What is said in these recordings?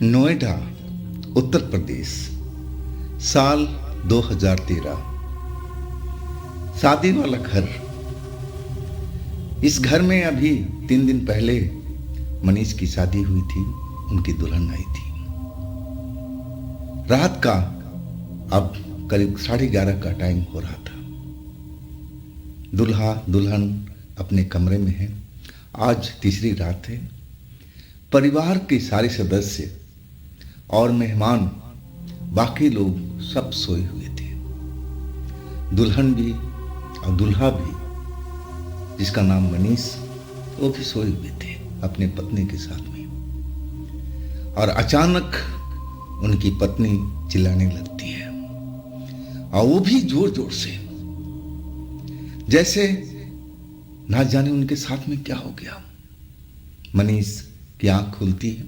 नोएडा, उत्तर प्रदेश, साल 2013। शादी वाला घर। इस घर में अभी 3 दिन पहले मनीष की शादी हुई थी। उनकी दुल्हन आई थी। रात का अब करीब 11:30 का टाइम हो रहा था। दूल्हा दुल्हन अपने कमरे में है। आज तीसरी रात है। परिवार के सारे सदस्य और मेहमान, बाकी लोग सब सोए हुए थे। दुल्हन भी और दूल्हा भी, जिसका नाम मनीष, वो भी सोए हुए थे अपने पत्नी के साथ में। और अचानक उनकी पत्नी चिल्लाने लगती है, और वो भी जोर जोर से, जैसे ना जाने उनके साथ में क्या हो गया। मनीष की आंख खुलती है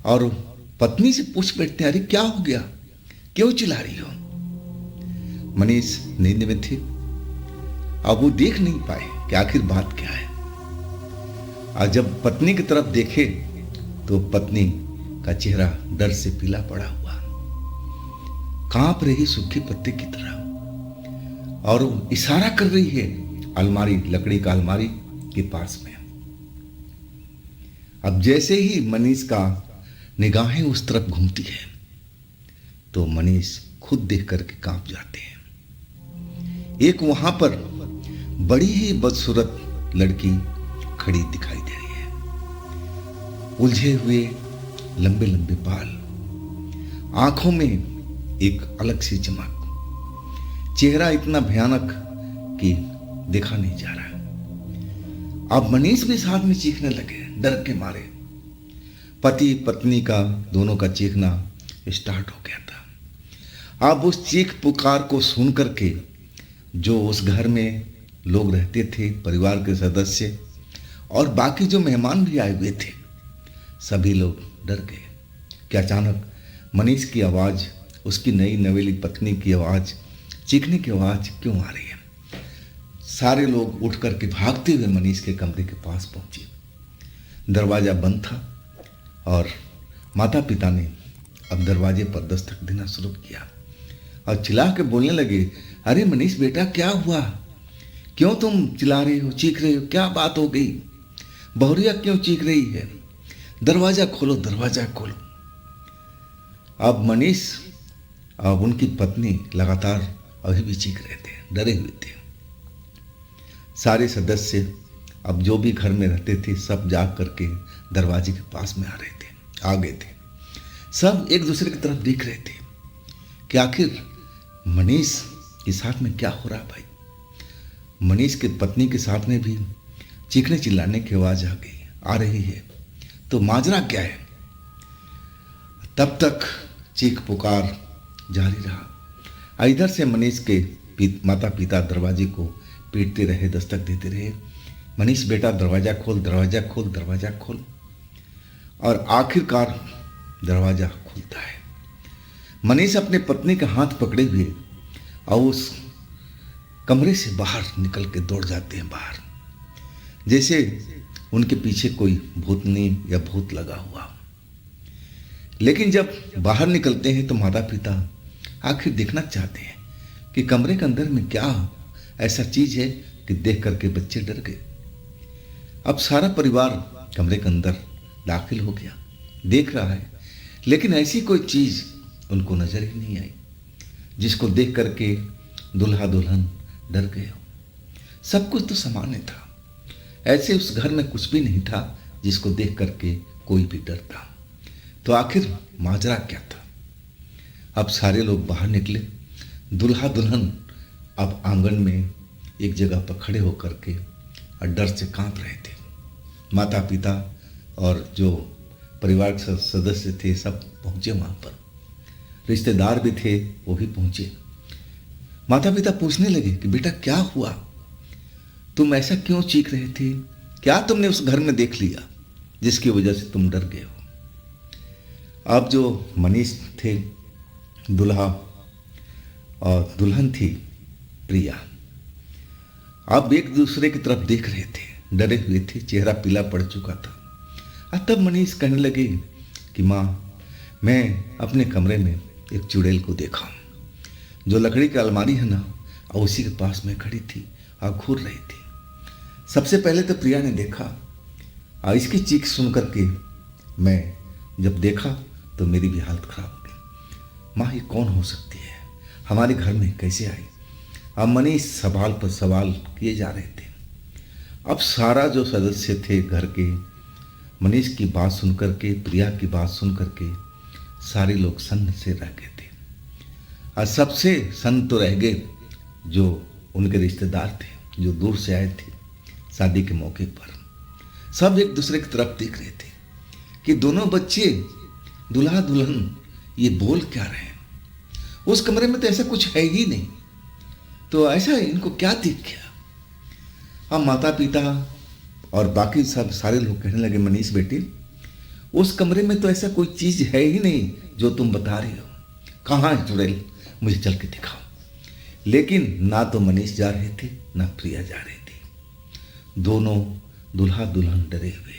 और पत्नी से पूछ बैठते हैं, अरे क्या हो गया, क्यों चिल्ला रही हो। मनीष नींद में थे। अब वो देख नहीं पाए कि आखिर बात क्या है। और जब पत्नी की तरफ देखे तो पत्नी का चेहरा डर से पीला पड़ा हुआ, कांप रही सूखे पत्ते की तरह, और वो इशारा कर रही है अलमारी, लकड़ी का अलमारी के पास में। अब जैसे ही मनीष का निगाहें उस तरफ घूमती है तो मनीष खुद देख करके कांप जाते हैं। एक वहां पर बड़ी ही बदसूरत लड़की खड़ी दिखाई दे रही है। उलझे हुए लंबे लंबे बाल, आंखों में एक अलग सी चमक, चेहरा इतना भयानक कि देखा नहीं जा रहा। अब मनीष भी साथ में चीखने लगे डर के मारे। पति पत्नी का दोनों का चीखना स्टार्ट हो गया था। अब उस चीख पुकार को सुन करके जो उस घर में लोग रहते थे, परिवार के सदस्य और बाकी जो मेहमान भी आए हुए थे, सभी लोग डर गए कि अचानक मनीष की आवाज़, उसकी नई नवेली पत्नी की आवाज़, चीखने की आवाज़ क्यों आ रही है। सारे लोग उठ करके भागते हुए मनीष के कमरे के पास पहुंचे। दरवाज़ा बंद था और माता पिता ने अब दरवाजे पर दस्तक देना शुरू किया और चिल्ला के बोलने लगे, अरे मनीष बेटा, क्या हुआ, क्यों तुम चिल्ला रहे हो, चीख रहे हो, क्या बात हो गई, बहुरिया क्यों चीख रही है, दरवाज़ा खोलो, दरवाज़ा खोलो। अब मनीष और उनकी पत्नी लगातार अभी भी चीख रहे थे, डरे हुए थे। सारे सदस्य अब जो भी घर में रहते थे सब जाग करके दरवाजे के पास में आ गए थे। सब एक दूसरे की तरफ देख रहे थे कि आखिर मनीष के साथ में क्या हो रहा भाई। मनीष के पत्नी के साथ में भी चीखने चिल्लाने की आवाज़ आ रही है, तो माजरा क्या है। तब तक चीख पुकार जारी रहा। इधर से मनीष के माता पिता दरवाजे को पीटते रहे, दस्तक देते रहे, मनीष बेटा दरवाज़ा खोल, दरवाज़ा खोल, दरवाज़ा खोल। और आखिरकार दरवाज़ा खुलता है। मनीष अपने पत्नी का हाथ पकड़े हुए और उस कमरे से बाहर निकल के दौड़ जाते हैं बाहर, जैसे उनके पीछे कोई भूतनी या भूत लगा हुआ। लेकिन जब बाहर निकलते हैं तो माता पिता आखिर देखना चाहते हैं कि कमरे के अंदर में क्या ऐसा चीज़ है कि देख करके बच्चे डर गए। अब सारा परिवार कमरे के अंदर दाखिल हो गया, देख रहा है, लेकिन ऐसी कोई चीज़ उनको नजर ही नहीं आई जिसको देख करके दूल्हा दुल्हन डर गए हो। सब कुछ तो सामान्य था, ऐसे उस घर में कुछ भी नहीं था जिसको देख करके कोई भी डरता। तो आखिर माजरा क्या था। अब सारे लोग बाहर निकले। दूल्हा दुल्हन अब आंगन में एक जगह पर खड़े होकर के और डर से कांप रहे थे। माता पिता और जो परिवार के सदस्य थे सब पहुंचे वहाँ पर, रिश्तेदार भी थे वो भी पहुंचे। माता पिता पूछने लगे कि बेटा क्या हुआ, तुम ऐसा क्यों चीख रहे थे, क्या तुमने उस घर में देख लिया जिसकी वजह से तुम डर गए हो। अब जो मनीष थे, दूल्हा और दुल्हन थी प्रिया, अब एक दूसरे की तरफ देख रहे थे, डरे हुए थे, चेहरा पीला पड़ चुका था। तब मनीष कहने लगे कि माँ, मैं अपने कमरे में एक चुड़ैल को देखा, जो लकड़ी की अलमारी है ना, और उसी के पास में खड़ी थी और घूर रही थी। सबसे पहले तो प्रिया ने देखा और इसकी चीख सुन करके मैं जब देखा तो मेरी भी हालत खराब हो गई। माँ, ये कौन हो सकती है, हमारे घर में कैसे आई? अब मनीष सवाल पर सवाल किए जा रहे थे। अब सारा जो सदस्य थे घर के, मनीष की बात सुन करके, प्रिया की बात सुन करके सारे लोग सन्न से रह गए थे। और सबसे सन्न तो रह गए जो उनके रिश्तेदार थे, जो दूर से आए थे शादी के मौके पर। सब एक दूसरे की तरफ देख रहे थे कि दोनों बच्चे दुल्हा दुल्हन ये बोल क्या रहे हैं। उस कमरे में तो ऐसा कुछ है ही नहीं, तो ऐसा इनको क्या दिख गया। अब माता पिता और बाकी सब सारे लोग कहने लगे, मनीष बेटे, उस कमरे में तो ऐसा कोई चीज है ही नहीं जो तुम बता रहे हो। कहाँ है चुड़ैल, मुझे चल के दिखाओ। लेकिन ना तो मनीष जा रहे थे ना प्रिया जा रही थी। दोनों दुल्हा दुल्हन डरे हुए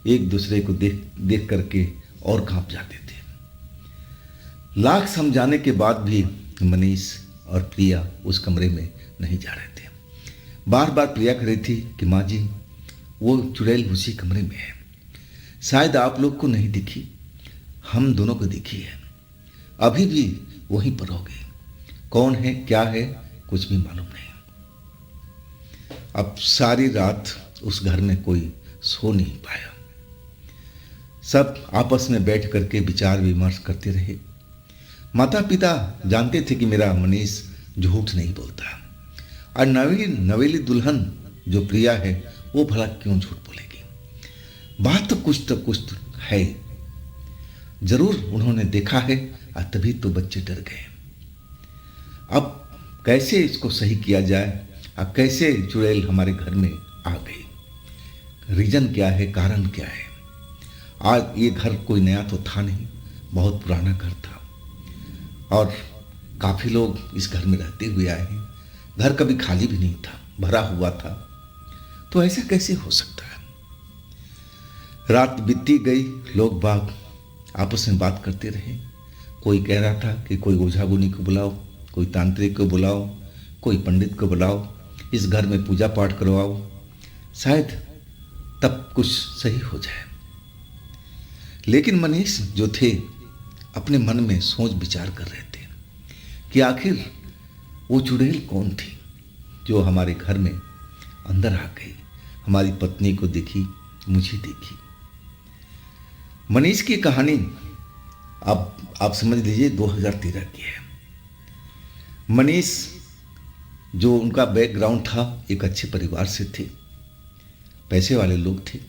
एक दूसरे को देख देख करके और कांप जाते थे। लाख समझाने के बाद भी मनीष और प्रिया उस कमरे में नहीं जा रहे थे। बार बार प्रिया कह रही थी कि माँ जी, वो चुड़ैल उसी कमरे में है, शायद आप लोग को नहीं दिखी, हम दोनों को दिखी है, अभी भी वहीं पर होगी। कौन है क्या है कुछ भी मालूम नहीं। अब सारी रात उस घर में कोई सो नहीं पाया। सब आपस में बैठ करके विचार विमर्श करते रहे। माता पिता जानते थे कि मेरा मनीष झूठ नहीं बोलता, और नवेली दुल्हन जो प्रिया है वो भला क्यों झूठ बोलेगी। बात तो कुछ है, जरूर उन्होंने देखा है, और तभी तो बच्चे डर गए। अब कैसे इसको सही किया जाए, और कैसे चुड़ैल हमारे घर में आ गई, रीजन क्या है, कारण क्या है। आज ये घर कोई नया तो था नहीं, बहुत पुराना घर था, और काफ़ी लोग इस घर में रहते हुए आए हैं। घर कभी खाली भी नहीं था, भरा हुआ था, तो ऐसा कैसे हो सकता है। रात बीतती गई, लोग बाग आपस में बात करते रहे। कोई कह रहा था कि कोई ओझा गुनी को बुलाओ, कोई तांत्रिक को बुलाओ, कोई पंडित को बुलाओ, इस घर में पूजा पाठ करवाओ, शायद तब कुछ सही हो जाए। लेकिन मनीष जो थे अपने मन में सोच विचार कर रहे थे कि आखिर वो चुड़ैल कौन थी जो हमारे घर में अंदर आ गई, हमारी पत्नी को देखी, मुझे देखी। मनीष की कहानी अब आप समझ लीजिए 2013 की है। मनीष जो उनका बैकग्राउंड था, एक अच्छे परिवार से थे, पैसे वाले लोग थे,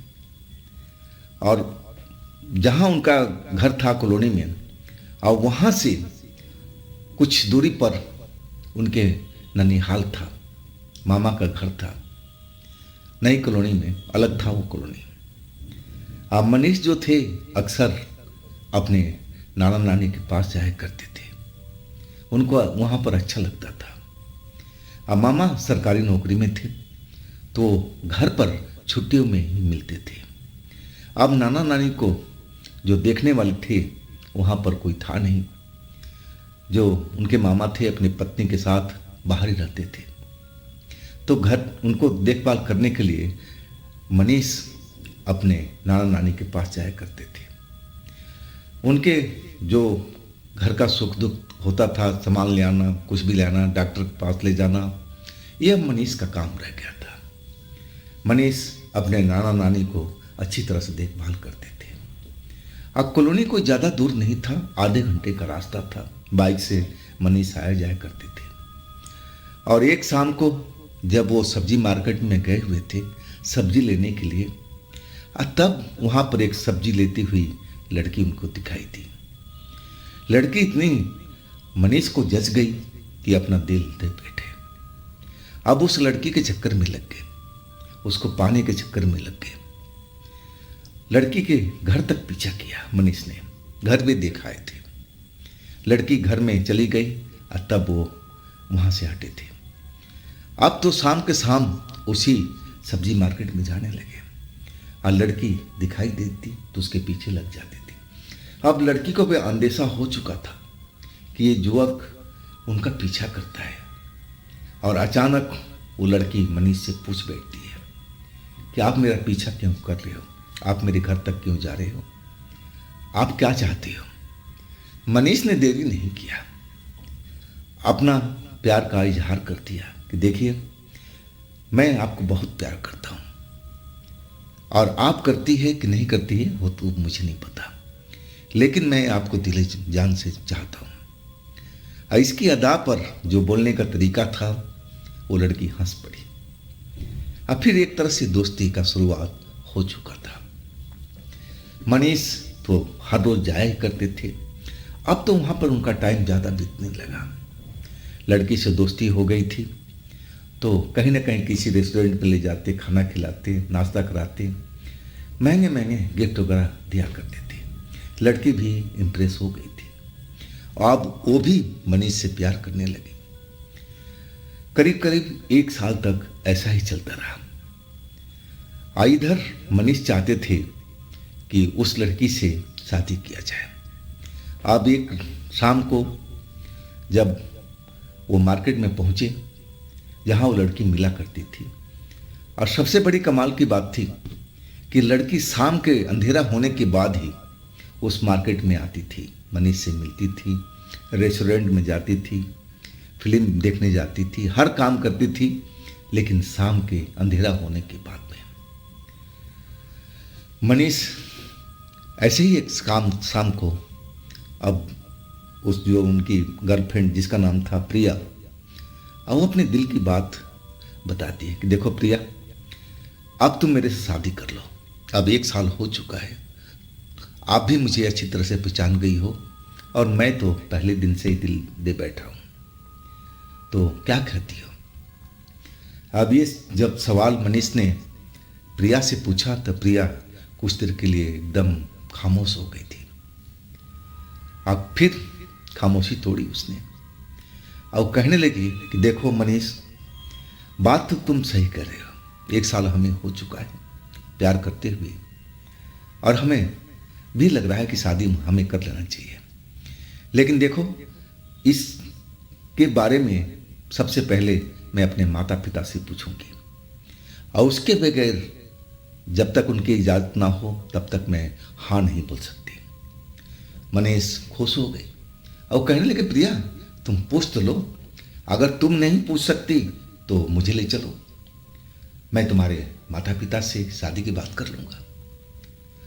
और जहाँ उनका घर था कॉलोनी में, और वहाँ से कुछ दूरी पर उनके ननिहाल था, मामा का घर था। नई कॉलोनी में अलग था वो कॉलोनी। अब मनीष जो थे अक्सर अपने नाना नानी के पास जाया करते थे, उनको वहाँ पर अच्छा लगता था। अब मामा सरकारी नौकरी में थे, तो घर पर छुट्टियों में ही मिलते थे। अब नाना नानी को जो देखने वाले थे वहाँ पर कोई था नहीं। जो उनके मामा थे अपनी पत्नी के साथ बाहर ही रहते थे, तो घर उनको देखभाल करने के लिए मनीष अपने नाना नानी के पास जाया करते थे। उनके जो घर का सुख दुख होता था, सामान ले आना, कुछ भी ले आना, डॉक्टर के पास ले जाना, यह मनीष का काम रह गया था। मनीष अपने नाना नानी को अच्छी तरह से देखभाल करते थे। अब कॉलोनी कोई ज़्यादा दूर नहीं था, आधे घंटे का रास्ता था। बाइक से मनीष आया जाया करते थे। और एक शाम को जब वो सब्जी मार्केट में गए हुए थे सब्जी लेने के लिए, तब वहाँ पर एक सब्जी लेती हुई लड़की उनको दिखाई दी। लड़की इतनी मनीष को जच गई कि अपना दिल दे बैठे। अब उस लड़की के चक्कर में लग गए, उसको पाने के चक्कर में लग गए। लड़की के घर तक पीछा किया मनीष ने, घर भी दिखाए थे। लड़की घर में चली गई और तब वो वहाँ से हटे थे। अब तो शाम के शाम उसी सब्जी मार्केट में जाने लगे, और लड़की दिखाई देती तो उसके पीछे लग जाती थी। अब लड़की को भी अंदेशा हो चुका था कि ये युवक उनका पीछा करता है। और अचानक वो लड़की मनीष से पूछ बैठती है कि आप मेरा पीछा क्यों कर रहे हो, आप मेरे घर तक क्यों जा रहे हो, आप क्या चाहते हो। मनीष ने देरी नहीं किया, अपना प्यार का इजहार कर दिया कि देखिए मैं आपको बहुत प्यार करता हूँ, और आप करती है कि नहीं करती है वो तो मुझे नहीं पता, लेकिन मैं आपको दिल जान से चाहता हूँ। इसकी अदा पर जो बोलने का तरीका था वो लड़की हंस पड़ी। अब फिर एक तरह से दोस्ती का शुरुआत हो चुका था। मनीष तो हर रोज जाया ही करते थे, अब तो वहाँ पर उनका टाइम ज़्यादा बीतने लगा। लड़की से दोस्ती हो गई थी तो कहीं ना कहीं किसी रेस्टोरेंट पे ले जाते, खाना खिलाते, नाश्ता कराते, महंगे महंगे गिफ्ट वगैरह दिया करते थे। लड़की भी इम्प्रेस हो गई थी, अब वो भी मनीष से प्यार करने लगी। करीब करीब 1 साल तक ऐसा ही चलता रहा। इधर मनीष चाहते थे कि उस लड़की से शादी किया जाए। अब एक शाम को जब वो मार्केट में पहुंचे जहां वो लड़की मिला करती थी, और सबसे बड़ी कमाल की बात थी कि लड़की शाम के अंधेरा होने के बाद ही उस मार्केट में आती थी, मनीष से मिलती थी, रेस्टोरेंट में जाती थी, फिल्म देखने जाती थी, हर काम करती थी, लेकिन शाम के अंधेरा होने के बाद में। मनीष ऐसे ही एक शाम को अब उस जो उनकी गर्लफ्रेंड जिसका नाम था प्रिया, अब वो अपने दिल की बात बताती है कि देखो प्रिया, अब तुम मेरे से शादी कर लो, अब 1 साल हो चुका है, आप भी मुझे अच्छी तरह से पहचान गई हो, और मैं तो पहले दिन से ही दिल दे बैठा हूँ, तो क्या कहती हो। अब ये जब सवाल मनीष ने प्रिया से पूछा तो प्रिया कुछ देर के लिए एकदम खामोश हो गई थी। अब फिर खामोशी तोड़ी उसने और कहने लगी कि देखो मनीष, बात तो तुम सही कर रहे हो, 1 साल हमें हो चुका है प्यार करते हुए, और हमें भी लग रहा है कि शादी हमें कर लेना चाहिए, लेकिन देखो इसके बारे में सबसे पहले मैं अपने माता पिता से पूछूंगी, और उसके बगैर जब तक उनकी इजाज़त ना हो तब तक मैं हाँ नहीं बोल सकती। मनीष खुश हो गई और कहने लगे प्रिया तुम पूछ तो लो, अगर तुम नहीं पूछ सकती तो मुझे ले चलो, मैं तुम्हारे माता पिता से शादी की बात कर लूँगा,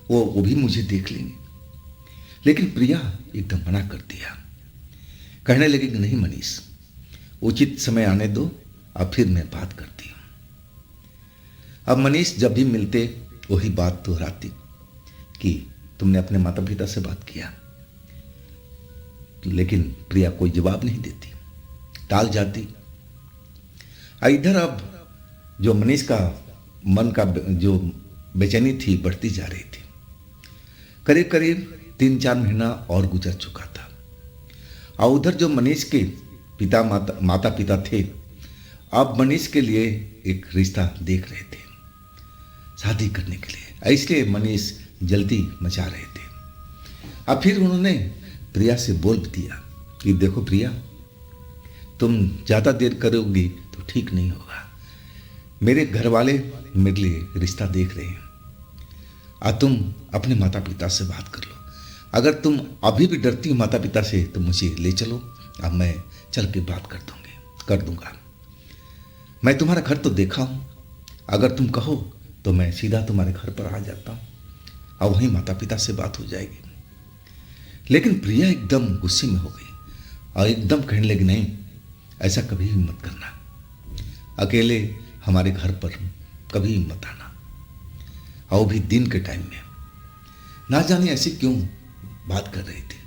वो भी मुझे देख लेंगे। लेकिन प्रिया एकदम मना कर दिया, कहने लगी कि नहीं मनीष, उचित समय आने दो, अब फिर मैं बात करती हूँ। अब मनीष जब भी मिलते वही बात दोहराती कि तुमने अपने माता पिता से बात किया, लेकिन प्रिया कोई जवाब नहीं देती, टाल जाती। इधर अब जो मनीष का मन का जो बेचैनी थी बढ़ती जा रही थी। करीब करीब 3-4 महीना और गुजर चुका था, और उधर जो मनीष के माता पिता थे अब मनीष के लिए एक रिश्ता देख रहे थे शादी करने के लिए, इसलिए मनीष जल्दी मचा रहे थे। अब फिर उन्होंने प्रिया से बोल दिया कि देखो प्रिया, तुम ज़्यादा देर करोगी तो ठीक नहीं होगा, मेरे घर वाले मेरे लिए रिश्ता देख रहे हैं, और तुम अपने माता पिता से बात कर लो, अगर तुम अभी भी डरती हो माता पिता से तो मुझे ले चलो, अब मैं चल के बात कर दूंगा। मैं तुम्हारा घर तो देखा हूँ, अगर तुम कहो तो मैं सीधा तुम्हारे घर पर आ जाता हूँ और वहीं माता पिता से बात हो जाएगी। लेकिन प्रिया एकदम गुस्से में हो गई और एकदम कहने लगी नहीं, ऐसा कभी भी मत करना, अकेले हमारे घर पर कभी मत आना, और भी दिन के टाइम में। ना जाने ऐसे क्यों बात कर रही थी।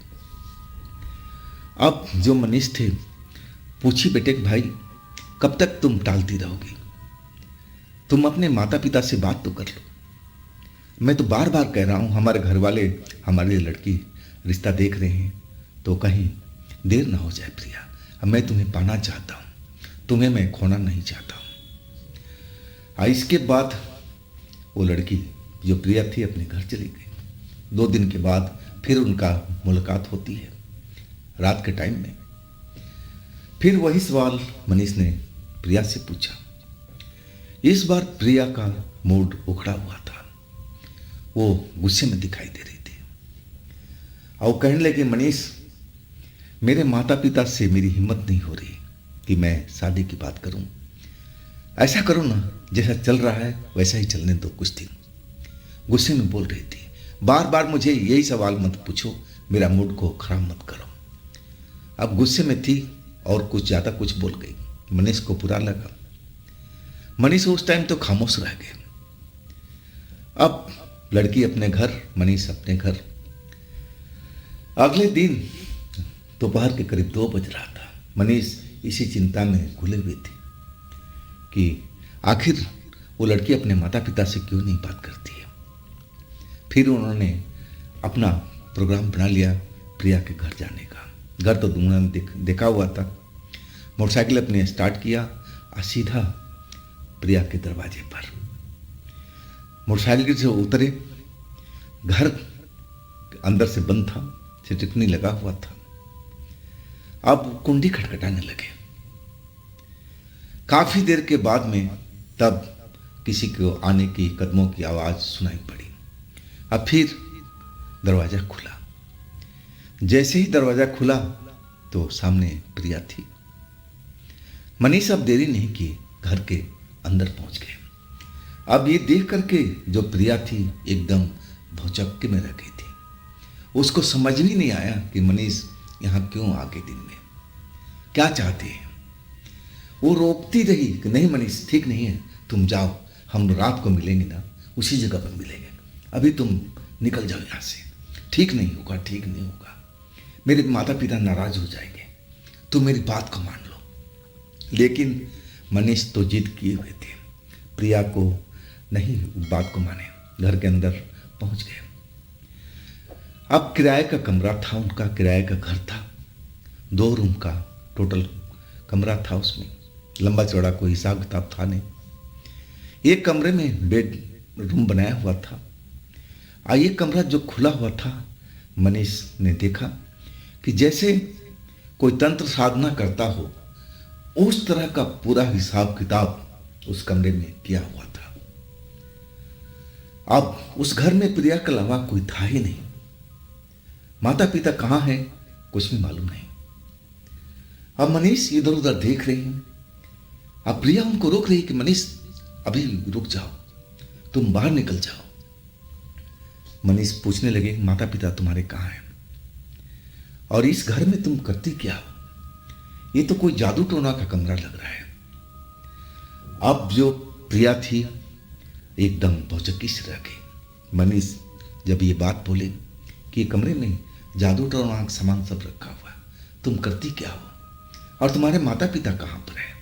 अब जो मनीष थे पूछी बेटे भाई कब तक तुम टालती रहोगी, तुम अपने माता पिता से बात तो कर लो, मैं तो बार बार कह रहा हूँ हमारे घर वाले हमारे लिए लड़की रिश्ता देख रहे हैं, तो कहीं देर ना हो जाए प्रिया, अब मैं तुम्हें पाना चाहता हूँ, तुम्हें मैं खोना नहीं चाहता हूँ। इसके बाद वो लड़की जो प्रिया थी अपने घर चली गई 2 दिन के बाद फिर उनका मुलाकात होती है रात के टाइम में। फिर वही सवाल मनीष ने प्रिया से पूछा। इस बार प्रिया का मूड उखड़ा हुआ था, वो गुस्से में दिखाई दे रही थी और कहने लगे, मनीष, मेरे माता पिता से मेरी हिम्मत नहीं हो रही कि मैं शादी की बात करूं। ऐसा करो ना, जैसा चल रहा है वैसा ही चलने दो कुछ दिन। गुस्से में बोल रही थी। बार बार मुझे यही सवाल मत पूछो, मेरा मूड को खराब मत करो। अब गुस्से में थी और कुछ बोल गई। मनीष को बुरा लगा। मनीष उस टाइम तो खामोश रह गए। अब लड़की अपने घर, मनीष अपने घर। अगले दिन दोपहर के करीब 2 बज रहा था। मनीष इसी चिंता में घुले हुए थे कि आखिर वो लड़की अपने माता पिता से क्यों नहीं बात करती है। फिर उन्होंने अपना प्रोग्राम बना लिया प्रिया के घर जाने का। घर तो उन्होंने देखा हुआ था। मोटरसाइकिल अपने स्टार्ट किया और सीधा प्रिया के दरवाजे पर मोटरसाइकिल से उतरे। घर अंदर से बंद था, सिटकनी लगा हुआ था। अब कुंडी खटखटाने लगे। काफी देर के बाद में तब किसी को आने की कदमों की आवाज सुनाई पड़ी। अब फिर दरवाजा खुला। जैसे ही दरवाजा खुला तो सामने प्रिया थी। मनीष अब देरी नहीं की, घर के अंदर पहुंच गए। अब ये देख करके जो प्रिया थी एकदम भौचक्के में रह गई थी। उसको समझ ही नहीं आया कि मनीष यहाँ क्यों आ गए दिन में, क्या चाहते हैं। वो रोकती रही कि नहीं मनीष, ठीक नहीं है, तुम जाओ, हम रात को मिलेंगे ना, उसी जगह पर मिलेंगे, अभी तुम निकल जाओ यहाँ से। ठीक नहीं होगा, ठीक नहीं होगा, मेरे माता पिता नाराज हो जाएंगे, तुम मेरी बात को मान लो। लेकिन मनीष तो जिद किए हुए थे, प्रिया को नहीं बात को माने। घर के अंदर पहुंच गए। अब किराए का कमरा था उनका, किराए का घर था, 2 रूम का टोटल कमरा था। उसमें लंबा चौड़ा कोई हिसाब किताब था नहीं। एक कमरे में बेड रूम बनाया हुआ था। ये कमरा जो खुला हुआ था, मनीष ने देखा कि जैसे कोई तंत्र साधना करता हो उस तरह का पूरा हिसाब किताब उस कमरे में किया हुआ था। अब उस घर में प्रिया के अलावा कोई था ही नहीं। माता पिता कहाँ हैं कुछ भी मालूम नहीं। अब मनीष इधर उधर देख रही हैं। अब प्रिया उनको रोक रही कि मनीष अभी रुक जाओ, तुम बाहर निकल जाओ। मनीष पूछने लगे, माता पिता तुम्हारे कहाँ हैं और इस घर में तुम करती क्या हो? ये तो कोई जादू टोना का कमरा लग रहा है। अब जो प्रिया थी एकदम भौचक्की से रह गई। मनीष जब ये बात बोले कि कमरे में जादू टोना का सामान सब रखा हुआ, तुम करती क्या हो और तुम्हारे माता पिता कहाँ पर है?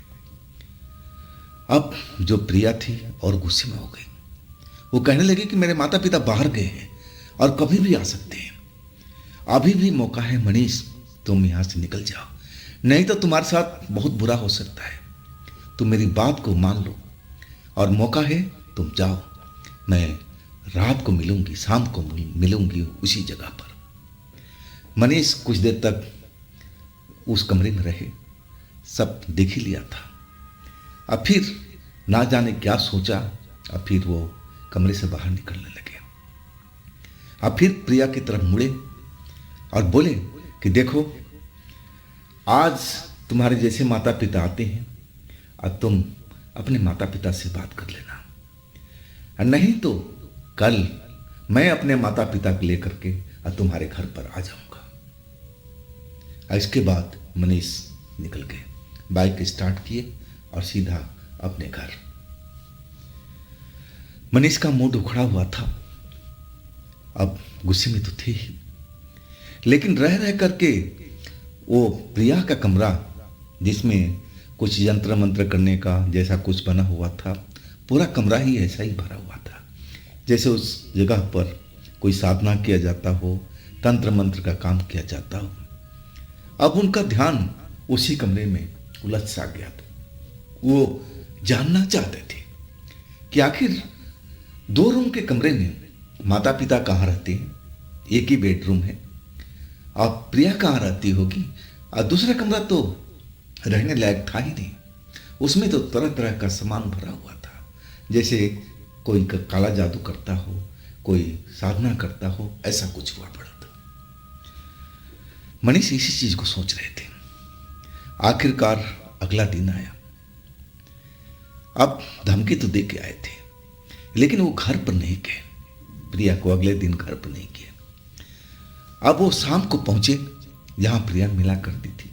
अब जो प्रिया थी और गुस्से में हो गई। वो कहने लगी कि मेरे माता पिता बाहर गए हैं और कभी भी आ सकते हैं, अभी भी मौका है मनीष, तुम यहां से निकल जाओ, नहीं तो तुम्हारे साथ बहुत बुरा हो सकता है। तुम मेरी बात को मान लो और मौका है, तुम जाओ, मैं रात को मिलूंगी, शाम को मिलूंगी उसी जगह पर। मनीष कुछ देर तक उस कमरे में रहे, सब देख ही लिया था। अब फिर ना जाने क्या सोचा, अब फिर वो कमरे से बाहर निकलने लगे। अब फिर प्रिया की तरफ मुड़े और बोले कि देखो, आज तुम्हारे जैसे माता पिता आते हैं और तुम अपने माता पिता से बात कर लेना, और नहीं तो कल मैं अपने माता पिता को लेकर के तुम्हारे घर पर आ जाऊंगा। इसके बाद मनीष निकल गए, बाइक स्टार्ट किए और सीधा अपने घर। मनीष का मूड उखड़ा हुआ था। अब गुस्से में तो थे ही, लेकिन रह रह करके वो प्रिया का कमरा जिसमें कुछ यंत्र मंत्र करने का जैसा कुछ बना हुआ था, पूरा कमरा ही ऐसा ही भरा हुआ था जैसे उस जगह पर कोई साधना किया जाता हो, तंत्र मंत्र का काम किया जाता हो। अब उनका ध्यान उसी कमरे में उलझ सा गया था। वो जानना चाहते थे कि आखिर 2 रूम के कमरे में माता पिता कहाँ रहते हैं एक ही बेडरूम है। अब प्रिया कहाँ रहती होगी? और दूसरा कमरा तो रहने लायक था ही नहीं, उसमें तो तरह तरह का सामान भरा हुआ था, जैसे कोई काला जादू करता हो, कोई साधना करता हो, ऐसा कुछ हुआ पड़ा था। मनीष इसी चीज को सोच रहे थे। आखिरकार अगला दिन आया। अब धमकी तो दे के आए थे, लेकिन वो घर पर नहीं गए, प्रिया को अगले दिन घर पर नहीं किया। अब वो शाम को पहुंचे जहां प्रिया मिला करती थी,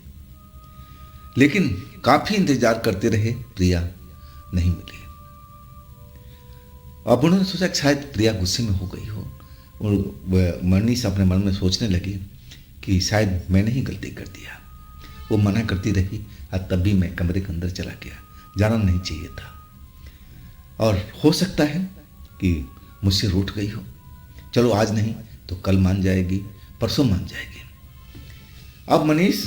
लेकिन काफी इंतजार करते रहे, प्रिया नहीं मिली। अब उन्होंने सोचा कि शायद प्रिया गुस्से में हो गई हो, और मनीष अपने मन में सोचने लगी कि शायद मैंने ही गलती कर दिया। वो मना करती रही और तब भी मैं कमरे के अंदर चला गया, जाना नहीं चाहिए था, और हो सकता है कि मुझसे रूठ गई हो। चलो आज नहीं तो कल मान जाएगी, परसों मान जाएगी। अब मनीष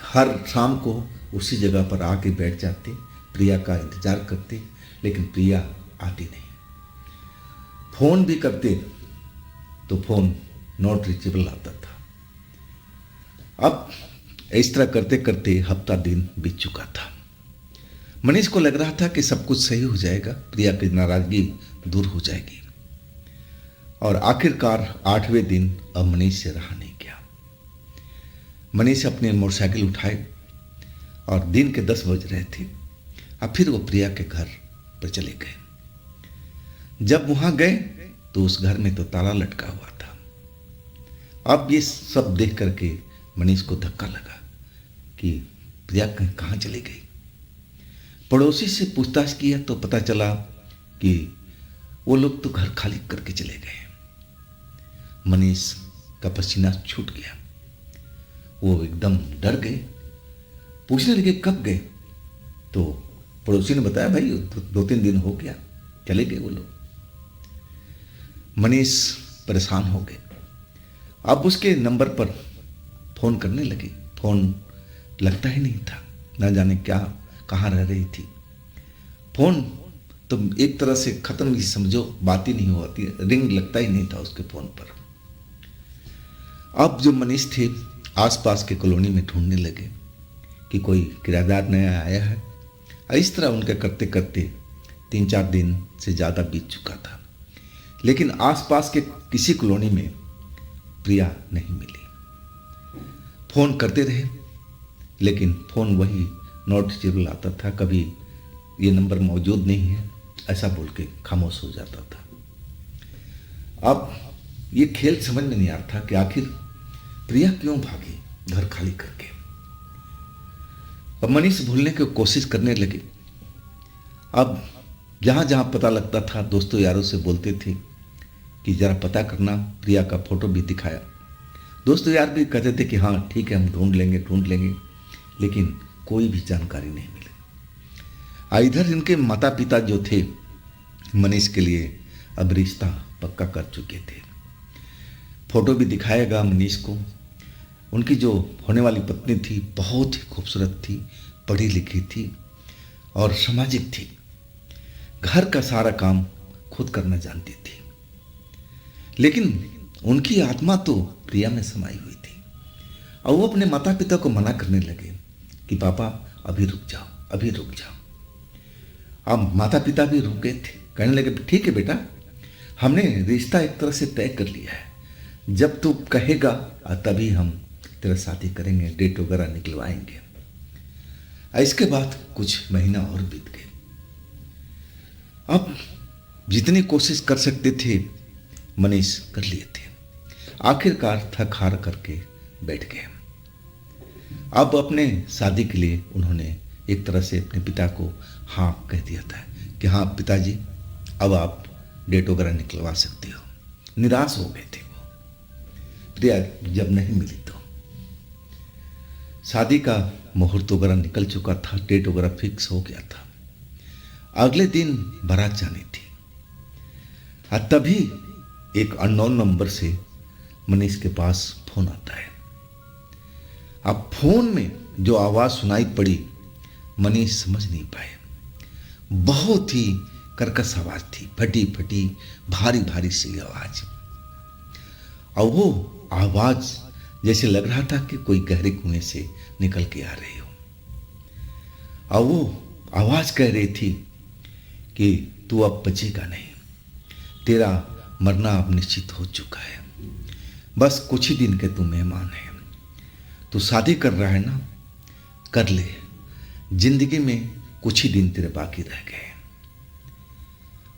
हर शाम को उसी जगह पर आके बैठ जाते, प्रिया का इंतजार करते, लेकिन प्रिया आती नहीं। फोन भी करते तो फोन नॉट रीचेबल आता था। अब इस तरह करते करते हफ्ता दिन बीत चुका था। मनीष को लग रहा था कि सब कुछ सही हो जाएगा, प्रिया की नाराजगी दूर हो जाएगी, और आखिरकार 8वें दिन अब मनीष से रहा नहीं गया। मनीष अपने मोटरसाइकिल उठाए और दिन के 10 बज रहे थे। अब फिर वो प्रिया के घर पर चले गए। जब वहां गए तो उस घर में तो ताला लटका हुआ था। अब ये सब देख करके मनीष को धक्का लगा कि प्रिया कहाँ चली गई। पड़ोसी से पूछताछ किया तो पता चला कि वो लोग तो घर खाली करके चले गए। मनीष का पसीना छूट गया, वो एकदम डर गए। पूछने लगे कब गए, तो पड़ोसी ने बताया भाई 2-3 दिन हो गया, चले गए वो लोग। मनीष परेशान हो गए। अब उसके नंबर पर फोन करने लगे, फोन लगता ही नहीं था, ना जाने क्या कहाँ रह रही थी। फोन तो एक तरह से खत्म ही समझो, बात ही नहीं होती, रिंग लगता ही नहीं था उसके फोन पर। अब जो मनीष थे आसपास के कॉलोनी में ढूंढने लगे कि कोई किराएदार नया आया है। इस तरह उनके करते करते 3-4 दिन से ज़्यादा बीत चुका था, लेकिन आसपास के किसी कॉलोनी में प्रिया नहीं मिली। फोन करते रहे, लेकिन फोन वही नॉट रीचेबल आता था, कभी ये नंबर मौजूद नहीं है ऐसा बोल के खामोश हो जाता था। अब ये खेल समझ में नहीं आ रहा था कि आखिर प्रिया क्यों भागी घर खाली करके। अब मनीष भूलने की कोशिश करने लगे। अब जहां जहां पता लगता था दोस्तों यारों से बोलते थे कि जरा पता करना, प्रिया का फोटो भी दिखाया। दोस्तों यार भी कहते थे कि हाँ ठीक है हम ढूंढ लेंगे, लेकिन कोई भी जानकारी नहीं मिली। इधर इनके माता पिता जो थे मनीष के लिए अब रिश्ता पक्का कर चुके थे। फोटो भी दिखाएगा मनीष को। उनकी जो होने वाली पत्नी थी बहुत ही खूबसूरत थी, पढ़ी लिखी थी और सामाजिक थी। घर का सारा काम खुद करना जानती थी, लेकिन उनकी आत्मा तो प्रिया में समाई हुई थी। और वो अपने माता पिता को मना करने लगे कि पापा अभी रुक जाओ। अब माता पिता भी रुक गए थे, कहने लगे ठीक है बेटा, हमने रिश्ता एक तरह से तय कर लिया है, जब तू कहेगा तभी हम तेरा शादी करेंगे, डेट वगैरह निकलवाएंगे। इसके बाद कुछ महीना और बीत गए। अब जितनी कोशिश कर सकते थे मनीष कर लिए थे। आखिरकार थक हार करके बैठ गए। अब अपने शादी के लिए उन्होंने एक तरह से अपने पिता को हाँ कह दिया था कि हाँ पिताजी अब आप डेट वगैरह निकलवा सकते हो। निराश हो गए थे वो, प्रिया जब नहीं मिली तो। शादी का मुहूर्त वगैरह निकल चुका था, डेट वगैरह फिक्स हो गया था। अगले दिन बारात जानी थी। तभी एक अननोन नंबर से मनीष के पास फोन आता है। अब फोन में जो आवाज सुनाई पड़ी मनीष समझ नहीं पाए। बहुत ही कर्कश आवाज थी, फटी फटी भारी भारी सी आवाज। और वो आवाज जैसे लग रहा था कि कोई गहरे कुएं से निकल के आ रही हो। और वो आवाज कह रही थी कि तू अब बचेगा नहीं, तेरा मरना अब निश्चित हो चुका है, बस कुछ ही दिन के तू मेहमान है। तू शादी कर रहा है ना, कर ले, जिंदगी में कुछ ही दिन तेरे बाकी रह गए।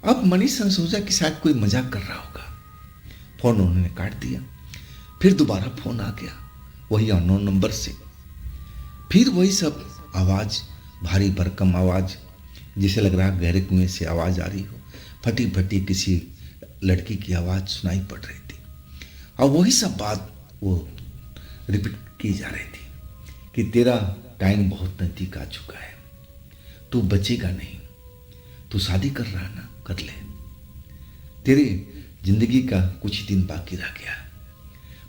अब मनीष ने सोचा कि शायद कोई मजाक कर रहा होगा, फोन उन्होंने काट दिया। फिर दोबारा फोन आ गया, वही अननोन नंबर से। फिर वही सब आवाज, भारी भरकम आवाज, जिसे लग रहा गहरे कुएं से आवाज आ रही हो, फटी फटी किसी लड़की की आवाज सुनाई पड़ रही थी। और वही सब बात वो रिपीट की जा रही थी कि तेरा टाइम बहुत नजदीक आ चुका है, तू बचेगा नहीं, तू शादी कर रहा है ना, कर ले, तेरे जिंदगी का कुछ ही दिन बाकी रह गया।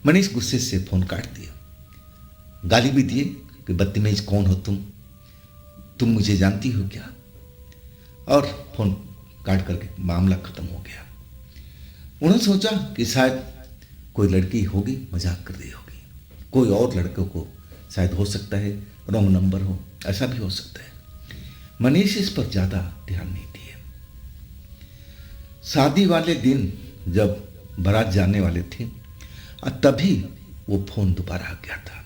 मनीष गुस्से से फोन काट दिया, गाली भी दिए कि बदतमीज कौन हो तुम मुझे जानती हो क्या, और फोन काट करके मामला खत्म हो गया। उन्होंने सोचा कि शायद कोई लड़की होगी, मजाक कर रही होगी, कोई और लड़कों को शायद हो सकता है रॉन्ग नंबर हो, ऐसा भी हो सकता है। मनीष इस पर ज्यादा ध्यान नहीं दिए। शादी वाले दिन जब बारात जाने वाले थे, तभी वो फोन दोबारा आ गया था।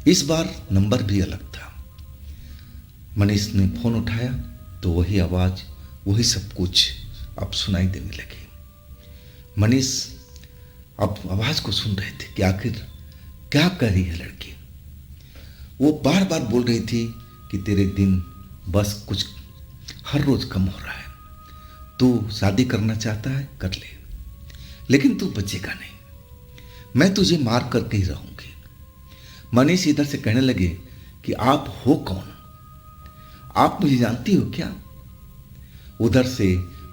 इस बार नंबर भी अलग था। मनीष ने फोन उठाया तो वही आवाज, वही सब कुछ अब सुनाई देने लगी। मनीष अब आवाज को सुन रहे थे कि आखिर क्या कह रही है लड़की। वो बार बार बोल रही थी कि तेरे दिन बस कुछ हर रोज कम हो रहा है, तू शादी करना चाहता है, कर ले, लेकिन तू बचेगा नहीं, मैं तुझे मार करके ही रहूंगी। मनीष इधर से कहने लगे कि आप हो कौन, आप मुझे जानती हो क्या। उधर से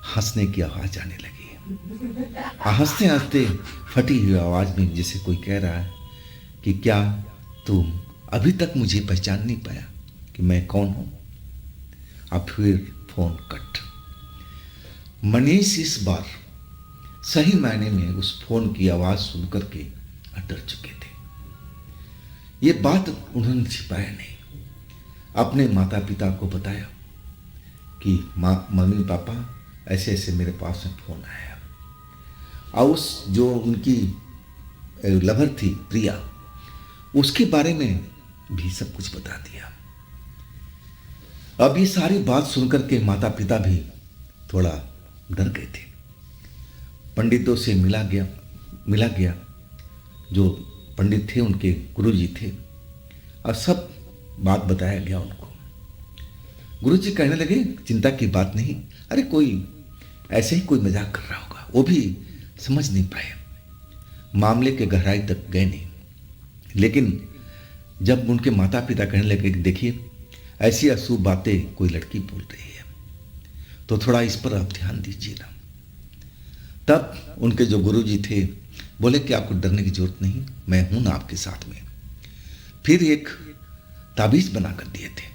हंसने की आवाज आने लगी, हंसते हंसते फटी हुई आवाज में जैसे कोई कह रहा है कि क्या तुम अभी तक मुझे पहचान नहीं पाया कि मैं कौन हूं। अब फिर फोन कट। मनीष इस बार सही मायने में उस फोन की आवाज सुनकर के डर चुके थे। ये बात उन्होंने छिपाया नहीं, अपने माता पिता को बताया कि मम्मी पापा ऐसे ऐसे मेरे पास में फोन आया। और उस जो उनकी लवर थी प्रिया, उसके बारे में भी सब कुछ बता दिया। अब ये सारी बात सुनकर के माता पिता भी थोड़ा डर गए थे। पंडितों से मिला गया, जो पंडित थे उनके गुरुजी थे, और सब बात बताया गया उनको। गुरुजी कहने लगे चिंता की बात नहीं, अरे कोई ऐसे ही कोई मजाक कर रहा होगा, वो भी समझ नहीं पाए, मामले के गहराई तक गए नहीं। लेकिन जब उनके माता पिता कहने लगे कि देखिए ऐसी अशुभ बातें कोई लड़की बोल रही है, तो थोड़ा इस पर आप ध्यान दीजिए ना। तब उनके जो गुरुजी थे बोले कि आपको डरने की जरूरत नहीं, मैं हूं ना आपके साथ में। फिर एक ताबीज बना कर दिए थे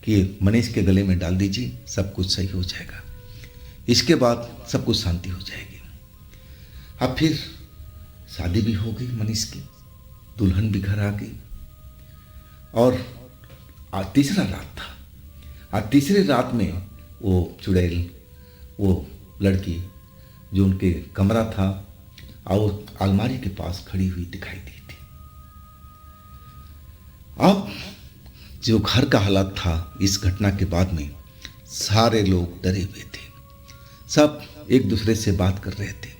कि मनीष के गले में डाल दीजिए, सब कुछ सही हो जाएगा, इसके बाद सब कुछ शांति हो जाएगी। अब फिर शादी भी हो गई मनीष की, दुल्हन भी घर आ गई। और तीसरा रात था, और तीसरी रात में वो चुड़ैल, वो लड़की जो उनके कमरा था और वो अलमारी के पास खड़ी हुई दिखाई दी थी। अब जो घर का हालात था इस घटना के बाद में, सारे लोग डरे हुए थे, सब एक दूसरे से बात कर रहे थे।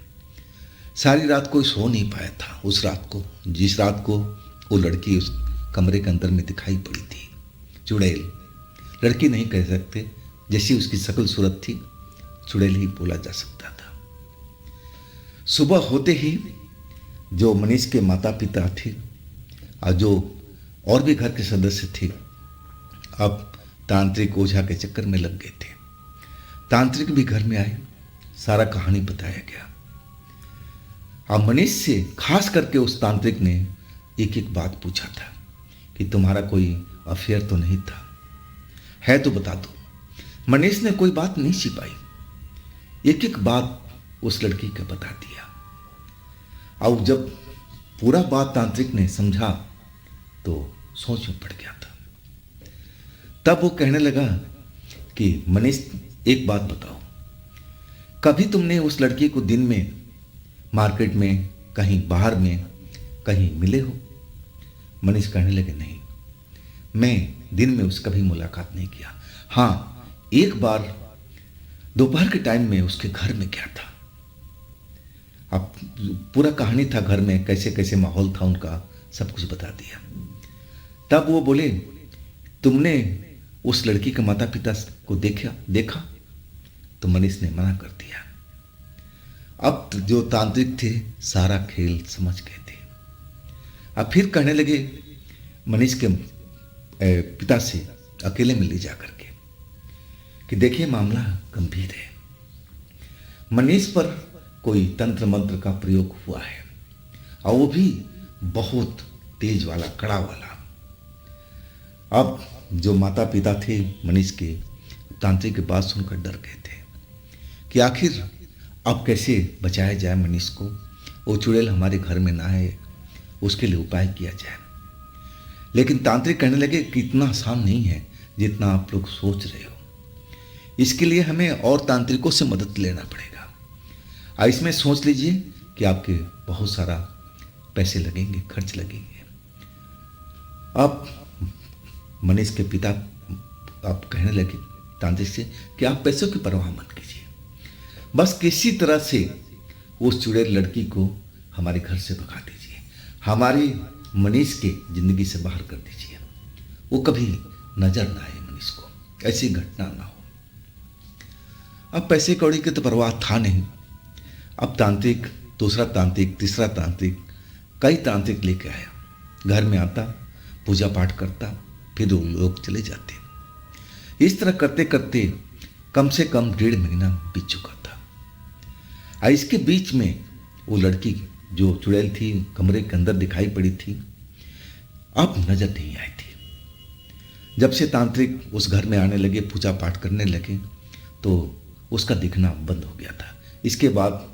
सारी रात कोई सो नहीं पाया था उस रात को, जिस रात को वो लड़की उस कमरे के अंदर में दिखाई पड़ी थी। चुड़ैल, लड़की नहीं कह सकते, जैसी उसकी शक्ल सूरत थी, चुड़ैल ही बोला जा सकता था। सुबह होते ही जो मनीष के माता पिता थे और जो और भी घर के सदस्य थे, अब तांत्रिक ओझा के चक्कर में लग गए थे। तांत्रिक भी घर में आए, सारा कहानी बताया गया। अब मनीष से खास करके उस तांत्रिक ने एक एक बात पूछा था कि तुम्हारा कोई अफेयर तो नहीं था, है तो बता दो। मनीष ने कोई बात नहीं छिपाई, एक एक बात उस लड़की का बता दिया। अब जब पूरा बात तांत्रिक ने समझा तो सोच में पड़ गया था। तब वो कहने लगा कि मनीष, एक बात बताओ, कभी तुमने उस लड़की को दिन में मार्केट में, कहीं बाहर में, कहीं मिले हो? मनीष कहने लगे, नहीं, मैं दिन में उसका भी मुलाकात नहीं किया। हाँ, एक बार दोपहर के टाइम में उसके घर में गया था। अब पूरा कहानी था, घर में कैसे कैसे माहौल था उनका, सब कुछ बता दिया। तब वो बोले, तुमने उस लड़की के माता पिता को देखा? तो मनीष ने मना कर दिया। अब जो तांत्रिक थे सारा खेल समझ गए थे। अब फिर कहने लगे मनीष के पिता से अकेले में ले जा करके कि देखिए, मामला गंभीर है, मनीष पर कोई तंत्र मंत्र का प्रयोग हुआ है, और वो भी बहुत तेज वाला, कड़ा वाला। अब जो माता पिता थे मनीष के, तांत्रिक की बात सुनकर डर गए थे कि आखिर अब कैसे बचाया जाए मनीष को, वो चुड़ैल हमारे घर में ना आए, उसके लिए उपाय किया जाए। लेकिन तांत्रिक कहने लगे कि इतना आसान नहीं है जितना आप लोग सोच रहे हो, इसके लिए हमें और तांत्रिकों से मदद लेना पड़ेगा। इसमें सोच लीजिए कि आपके बहुत सारा पैसे लगेंगे, खर्च लगेंगे। अब मनीष के पिता अब कहने लगे तांत्रिक से कि आप पैसों की परवाह मत कीजिए, बस किसी तरह से उस चुड़ैल लड़की को हमारे घर से भगा दीजिए, हमारी मनीष के जिंदगी से बाहर कर दीजिए, वो कभी नजर ना आए मनीष को, ऐसी घटना ना हो। अब पैसे कौड़ी की तो परवाह था नहीं। अब तांत्रिक, दूसरा तांत्रिक, तीसरा तांत्रिक, कई तांत्रिक लेके आया, घर में आता, पूजा पाठ करता, फिर वो लोग चले जाते। इस तरह करते करते कम से कम 1.5 महीना बीत चुका था। इसके बीच में वो लड़की जो चुड़ैल थी कमरे के अंदर दिखाई पड़ी थी, अब नजर नहीं आई थी। जब से तांत्रिक उस घर में आने लगे, पूजा पाठ करने लगे, तो उसका दिखना बंद हो गया था। इसके बाद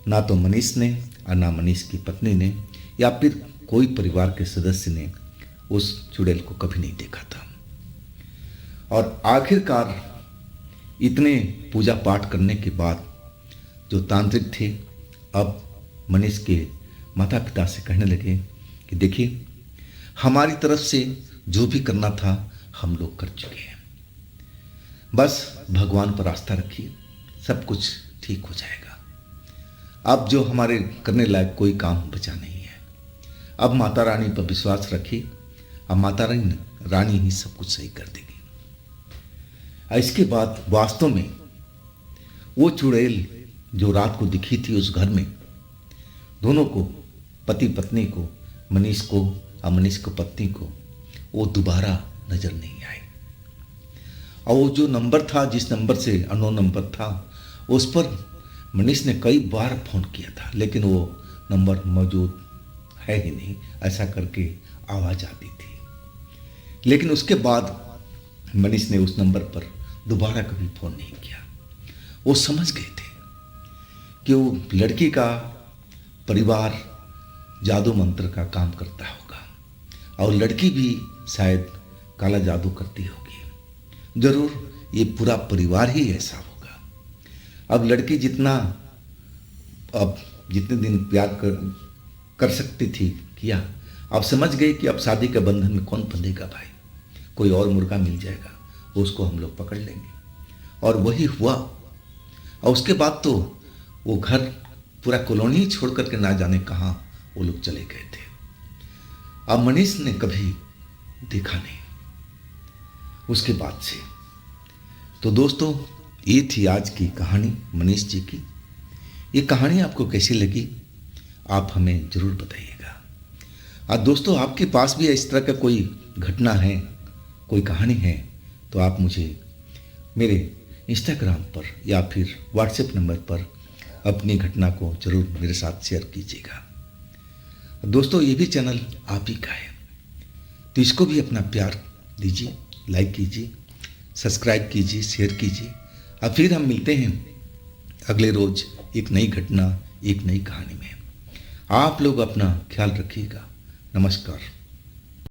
ना तो मनीष ने और ना मनीष की पत्नी ने या फिर कोई परिवार के सदस्य ने उस चुड़ैल को कभी नहीं देखा था। और आखिरकार इतने पूजा पाठ करने के बाद जो तांत्रिक थे अब मनीष के माता पिता से कहने लगे कि देखिए, हमारी तरफ से जो भी करना था हम लोग कर चुके हैं, बस भगवान पर आस्था रखिए, सब कुछ ठीक हो जाएगा। अब जो हमारे करने लायक कोई काम बचा नहीं है, अब माता रानी पर विश्वास रखिए, अब माता रानी ही सब कुछ सही कर देगी। इसके बाद वास्तव में वो चुड़ैल जो रात को दिखी थी उस घर में, दोनों को, पति पत्नी को, मनीष को और मनीष को पत्नी को, वो दोबारा नजर नहीं आई। और वो जो नंबर था, जिस नंबर से अननोन नंबर था, उस पर मनीष ने कई बार फोन किया था, लेकिन वो नंबर मौजूद है ही नहीं, ऐसा करके आवाज़ आती थी। लेकिन उसके बाद मनीष ने उस नंबर पर दोबारा कभी फ़ोन नहीं किया। वो समझ गए थे कि वो लड़की का परिवार जादू मंत्र का काम करता होगा और लड़की भी शायद काला जादू करती होगी। जरूर ये पूरा परिवार ही ऐसा होगा। अब लड़की जितने दिन प्यार कर सकती थी किया। अब समझ गई कि अब शादी के बंधन में कौन बंधेगा भाई, कोई और मुर्गा मिल जाएगा, उसको हम लोग पकड़ लेंगे। और वही हुआ। और उसके बाद तो वो घर, पूरा कॉलोनी छोड़ करके ना जाने कहाँ वो लोग चले गए थे। अब मनीष ने कभी देखा नहीं उसके बाद से। तो दोस्तों, ये थी आज की कहानी मनीष जी की। ये कहानी आपको कैसी लगी आप हमें ज़रूर बताइएगा। और दोस्तों, आपके पास भी इस तरह का कोई घटना है, कोई कहानी है, तो आप मुझे मेरे इंस्टाग्राम पर या फिर व्हाट्सएप नंबर पर अपनी घटना को ज़रूर मेरे साथ शेयर कीजिएगा। दोस्तों, ये भी चैनल आप ही का है, तो इसको भी अपना प्यार दीजिए, लाइक कीजिए, सब्सक्राइब कीजिए, शेयर कीजिए। अब फिर हम मिलते हैं अगले रोज़ एक नई घटना, एक नई कहानी में। आप लोग अपना ख्याल रखिएगा। नमस्कार।